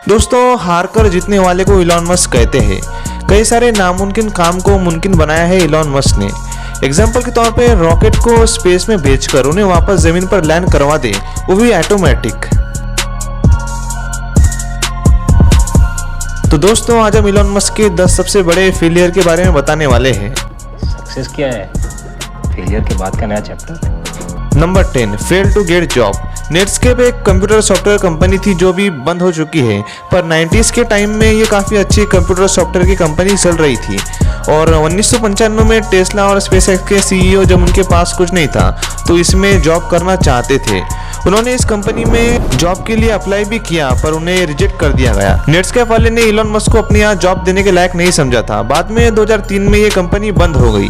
दोस्तों, हार कर जीतने वाले को इलॉन मस्क कहते हैं। कई सारे नामुमकिन काम को मुमकिन बनाया है इलॉन मस्क ने। एग्जाम्पल के तौर पे रॉकेट को स्पेस में भेजकर उन्हें वापस जमीन पर लैंड करवा दे, वो भी ऑटोमेटिक। तो दोस्तों, आज हम इलॉन मस्क के 10 सबसे बड़े फेलियर के बारे में बताने वाले हैं। सक्सेस क्या है, फेलियर के बाद का नया chapter. Number 10, fail to get job. Netscape एक कंप्यूटर सॉफ्टवेयर कंपनी थी जो भी बंद हो चुकी है, पर 90s के टाइम में ये काफ़ी अच्छी कंप्यूटर सॉफ्टवेयर की कंपनी चल रही थी। और 1995 में टेस्ला और स्पेसएक्स के सीईओ जब उनके पास कुछ नहीं था तो इसमें जॉब करना चाहते थे। उन्होंने इस कंपनी में जॉब के लिए अप्लाई भी किया, पर उन्हें रिजेक्ट कर दिया गया। नेटस्केप वाले ने इलॉन मस्क को अपने यहाँ जॉब देने के लायक नहीं समझा था। बाद में 2003 में ये कंपनी बंद हो गई।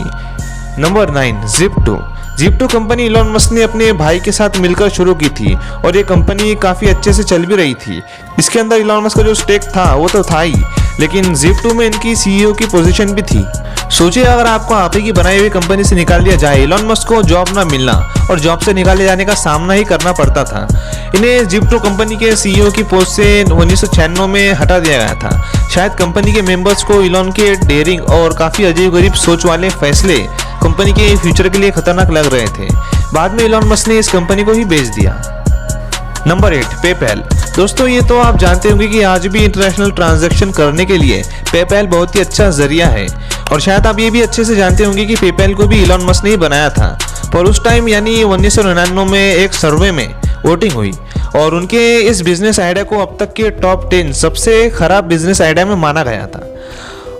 Number 9, Zip2 company Elon Musk ने अपने भाई के साथ मिलकर शुरू की थी और ये कंपनी काफ़ी अच्छे से चल भी रही थी। इसके अंदर इलॉन मस्क का जो स्टेक था वो तो था ही, लेकिन Zip2 में इनकी सीईओ की पोजीशन भी थी। सोचिए, अगर आपको आप ही की बनाई हुई कंपनी से निकाल दिया जाए, इलॉन मस्क को जॉब ना मिलना और जॉब से निकाले जाने का सामना ही करना पड़ता था। इन्हें Zip2 कंपनी के सीईओ की पोस्ट से 1996 में हटा दिया गया था। शायद कंपनी के मेंबर्स को इलॉन के डेयरिंग और काफ़ी अजीबगरीब सोच वाले फैसले कंपनी के फ्यूचर के लिए खतरनाक लग रहे थे। बाद में इलॉन मस्क ने इस कंपनी को ही बेच दिया। Number 8, PayPal. दोस्तों, ये तो आप जानते होंगे कि आज भी इंटरनेशनल ट्रांजैक्शन करने के लिए पेपैल बहुत ही अच्छा जरिया है। और शायद आप ये भी अच्छे से जानते होंगे कि पेपैल को भी इलॉन मस्क ने ही बनाया था। पर उस टाइम यानी 1999 में एक सर्वे में वोटिंग हुई और उनके इस बिजनेस आइडिया को अब तक के टॉप 10 सबसे खराब बिजनेस आइडिया में माना गया था।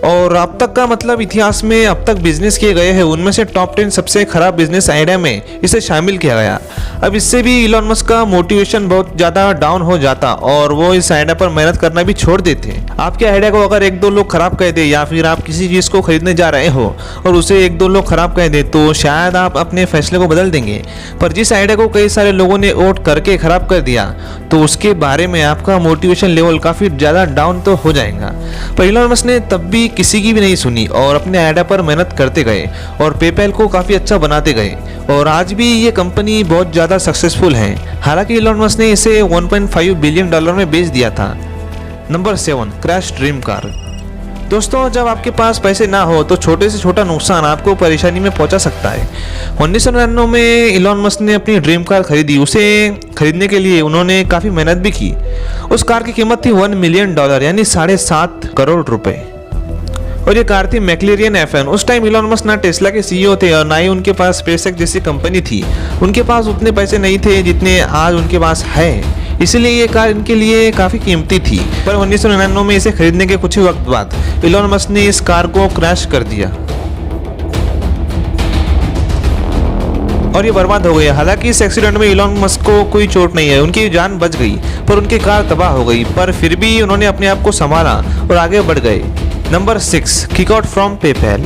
और अब तक का मतलब इतिहास में अब तक बिजनेस किए गए हैं उनमें से टॉप 10 सबसे खराब बिजनेस आइडिया में इसे शामिल किया गया। अब इससे भी इलॉन मस्क का मोटिवेशन बहुत ज़्यादा डाउन हो जाता और वो इस आइडिया पर मेहनत करना भी छोड़ देते। आपके आइडिया को अगर 1-2 लोग खराब कह दे, या फिर आप किसी चीज़ को खरीदने जा रहे हो और उसे 1-2 लोग खराब कह दे, तो शायद आप अपने फैसले को बदल देंगे। पर जिस आइडिया को कई सारे लोगों ने वोट करके खराब कर दिया, तो उसके बारे में आपका मोटिवेशन लेवल काफ़ी ज़्यादा डाउन तो हो जाएगा। पर इलॉन मस्क ने तब भी किसी की भी नहीं सुनी और अपने आइडिया पर मेहनत करते गए और पेपैल को काफ़ी अच्छा बनाते गए और आज भी ये कंपनी बहुत ज़्यादा सक्सेसफुल है। हालांकि इलॉन मस्क ने इसे $1.5 बिलियन में बेच दिया था। Number 7, crash dream car. दोस्तों, जब आपके पास पैसे ना हो तो छोटे से छोटा नुकसान आपको परेशानी में पहुंचा सकता है। 1999 में इलॉन मस्क ने अपनी ड्रीम कार खरीदी। उसे खरीदने के लिए उन्होंने काफ़ी मेहनत भी की। उस कार की कीमत थी $1 मिलियन यानी 7.5 करोड़ रुपए। और ये कार थी मैक्लेरियन FN। उस टाइम इलॉन मस्क ना टेस्ला के सीईओ थे और ना ही उनके पास स्पेसएक्स जैसी कंपनी थी। उनके पास उतने पैसे नहीं थे जितने आज उनके पास है, इसलिए ये कार इनके लिए काफ़ी कीमती थी। पर 1999 में इसे खरीदने के कुछ ही वक्त बाद इलॉन मस्क ने इस कार को क्रैश कर दिया और ये बर्बाद हो गया। हालांकि इस एक्सीडेंट में इलॉन मस्क को कोई चोट नहीं है, उनकी जान बच गई, पर उनकी कार तबाह हो गई। पर फिर भी उन्होंने अपने आप को संभाला और आगे बढ़ गए। Number 6, kick out from PayPal.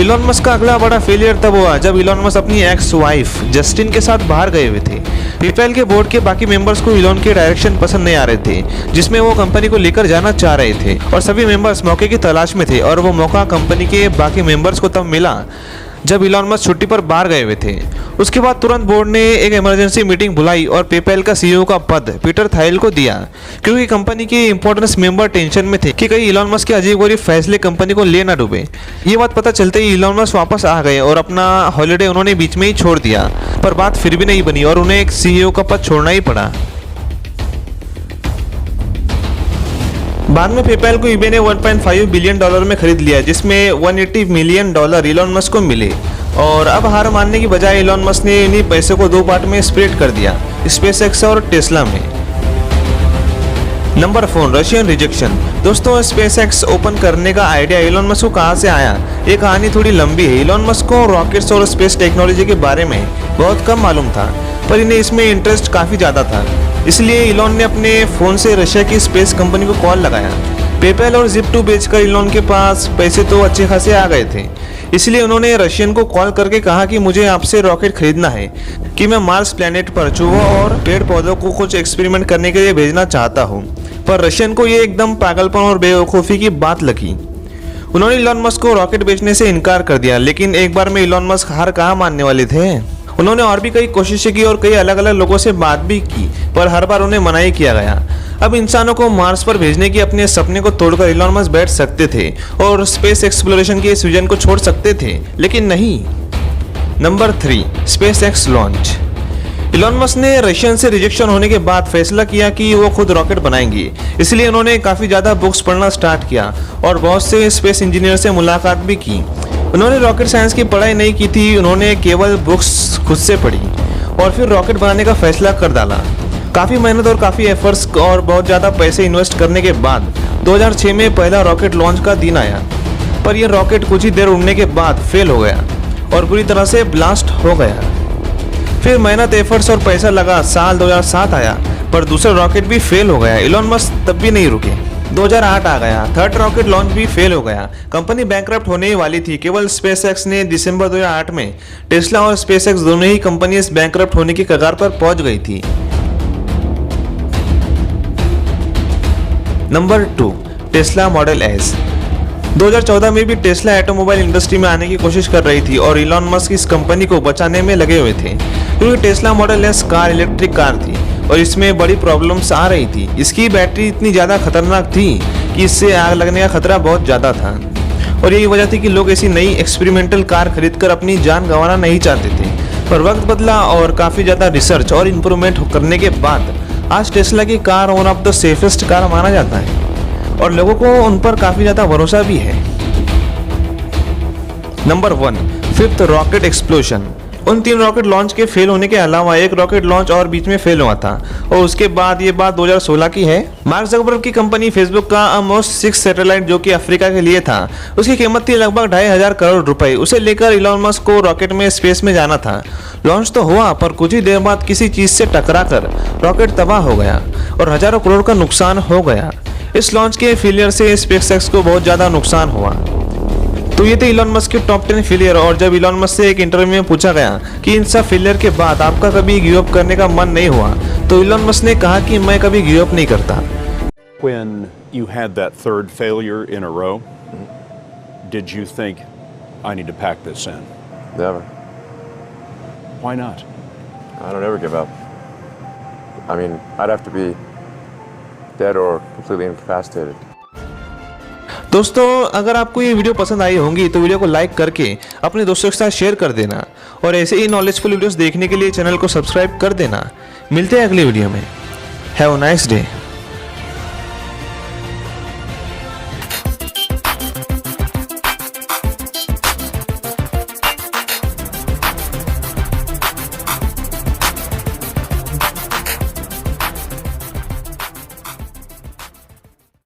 Elon Musk का अगला बड़ा फेलियर तब हुआ जब इलॉन मस्क अपनी एक्स वाइफ जस्टिन के साथ बाहर गए हुए थे। पेपैल के बोर्ड के बाकी मेंबर्स को इलॉन के डायरेक्शन पसंद नहीं आ रहे थे जिसमें वो कंपनी को लेकर जाना चाह रहे थे और सभी मेंबर्स मौके की तलाश में थे। और वो मौका कंपनी के बाकी मेंबर्स को तब मिला जब इलॉन मस्क छुट्टी पर बाहर गए हुए थे। उसके बाद तुरंत बोर्ड ने एक इमरजेंसी मीटिंग बुलाई और पेपैल का सीईओ का पद पीटर थाइल को दिया, क्योंकि कंपनी के इंपॉर्टेंस मेंबर टेंशन में थे कि कहीं इलॉन मस्क के अजीबोगरीब फैसले कंपनी को ले ना डूबे। ये बात पता चलते ही इलॉन मस्क वापस आ गए और अपना हॉलीडे उन्होंने बीच में ही छोड़ दिया। पर बात फिर भी नहीं बनी और उन्हें एक सीईओ का पद छोड़ना ही पड़ा। बाद में पेपैल को ईबे ने $1.5 बिलियन में खरीद लिया, जिसमें $180 मिलियन इलॉन मस्क को मिले। और अब हार मानने की बजाय इलॉन मस्क ने इन्हीं पैसे को 2 पार्ट में स्प्लिट कर दिया, स्पेसएक्स और टेस्ला में। Number 4, Russian rejection. दोस्तों, स्पेसएक्स ओपन करने का आइडिया इलॉन मस्क को कहाँ से आया, ये कहानी थोड़ी लंबी है। इलॉन मस्क को रॉकेट्स और स्पेस टेक्नोलॉजी के बारे में बहुत कम मालूम था, पर इन्हें इसमें इंटरेस्ट काफ़ी ज़्यादा था। इसलिए इलॉन ने अपने फ़ोन से रशिया की स्पेस कंपनी को कॉल लगाया। पेपैल और Zip2 बेचकर इलॉन के पास पैसे तो अच्छे खासे आ गए थे, इसलिए उन्होंने रशियन को कॉल करके कहा कि मुझे आपसे रॉकेट खरीदना है कि मैं मार्स प्लैनेट पर चूहों और पेड़ पौधों को कुछ एक्सपेरिमेंट करने के लिए भेजना चाहता हूँ। पर रशियन को ये एकदम पागलपन और बेवकूफ़ी की बात लगी। उन्होंने इलॉन मस्क को रॉकेट बेचने से इनकार कर दिया, लेकिन एक बार में इलॉन मस्क हार कहाँ मानने वाले थे। उन्होंने और भी कई कोशिशें की और कई अलग अलग लोगों से बात भी की, पर हर बार उन्हें मना ही किया गया। अब इंसानों को मार्स पर भेजने की अपने सपने को तोड़कर इलॉन मस्क बैठ सकते थे और स्पेस एक्सप्लोरेशन के इस विजन को छोड़ सकते थे, लेकिन नहीं। Number 3, space x launch. Elon Musk ने रशियन से रिजेक्शन होने के बाद फैसला किया कि वो खुद रॉकेट बनाएंगे, इसलिए उन्होंने काफ़ी ज़्यादा बुक्स पढ़ना स्टार्ट किया और बहुत से स्पेस इंजीनियर से मुलाकात भी की। उन्होंने रॉकेट साइंस की पढ़ाई नहीं की थी, उन्होंने केवल बुक्स खुद से पढ़ी और फिर रॉकेट बनाने का फैसला कर डाला। काफ़ी मेहनत और काफ़ी एफर्ट्स और बहुत ज़्यादा पैसे इन्वेस्ट करने के बाद 2006 में पहला रॉकेट लॉन्च का दिन आया, पर यह रॉकेट कुछ ही देर उड़ने के बाद फेल हो गया और पूरी तरह से ब्लास्ट हो गया। फिर मेहनत, एफर्ट्स और पैसा लगा, साल 2007 आया, पर दूसरा रॉकेट भी फेल हो गया। इलॉन मस्क तब भी नहीं रुके। 2008 आ गया, थर्ड रॉकेट लॉन्च भी फेल हो गया। कंपनी बैंकरप्ट होने ही वाली थी। केवल स्पेसएक्स ने दिसंबर 2008 में टेस्ला और स्पेसएक्स दोनों ही कंपनी बैंकरप्ट होने की कगार पर पहुंच गई थी। Number 2, Tesla model S. 2014 में भी टेस्ला ऑटोमोबाइल इंडस्ट्री में आने की कोशिश कर रही थी और इलॉन मस्क इस कंपनी को बचाने में लगे हुए थे, क्योंकि Tesla model S car electric car थी और इसमें बड़ी प्रॉब्लम्स आ रही थी। इसकी बैटरी इतनी ज़्यादा खतरनाक थी कि इससे आग लगने का खतरा बहुत ज़्यादा था और यही वजह थी कि लोग ऐसी नई एक्सपेरिमेंटल कार खरीदकर अपनी जान गंवाना नहीं चाहते थे। पर वक्त बदला और काफ़ी ज़्यादा रिसर्च और इम्प्रूवमेंट करने के बाद आज टेस्ला की car one of the safest car माना जाता है और लोगों को उन पर काफ़ी ज़्यादा भरोसा भी है। Number 1, fifth rocket explosion. उन 3 रॉकेट लॉन्च के फेल होने के अलावा एक रॉकेट लॉन्च और बीच में फेल हुआ था और उसके बाद ये बात 2016 की है। मार्क ज़करबर्ग की कंपनी फेसबुक का अमोस्ट 6 सैटेलाइट जो कि अफ्रीका के लिए था, उसकी कीमत थी लगभग 2,500 करोड़ रुपए। उसे लेकर इलॉन मस्क को रॉकेट में स्पेस में जाना था। लॉन्च तो हुआ, पर कुछ ही देर बाद किसी चीज़ से टकराकर रॉकेट तबाह हो गया और हजारों करोड़ का नुकसान हो गया। इस लॉन्च के फेलियर से स्पेसएक्स को बहुत ज़्यादा नुकसान हुआ। तो ये थे इलॉन मस्क के टॉप 10 फेलियर। और जब इलॉन मस्क से एक इंटरव्यू में पूछा गया कि इन सब फेलियर के बाद आपका कभी गिव अप करने का मन नहीं हुआ, तो इलॉन मस्क ने कहा कि मैं कभी गिव अप नहीं करता। When you had that third failure in a row, did you think, I need to pack this in? Never. Why not? I don't ever give up. I mean, I'd have to be dead or completely incapacitated. दोस्तों, अगर आपको ये video पसंद आई होंगी तो video को like करके अपने दोस्तों के साथ शेयर कर देना और ऐसे ही नॉलेजफुल वीडियोस देखने के लिए चैनल को सब्सक्राइब कर देना। मिलते हैं अगली वीडियो में। Have a nice day.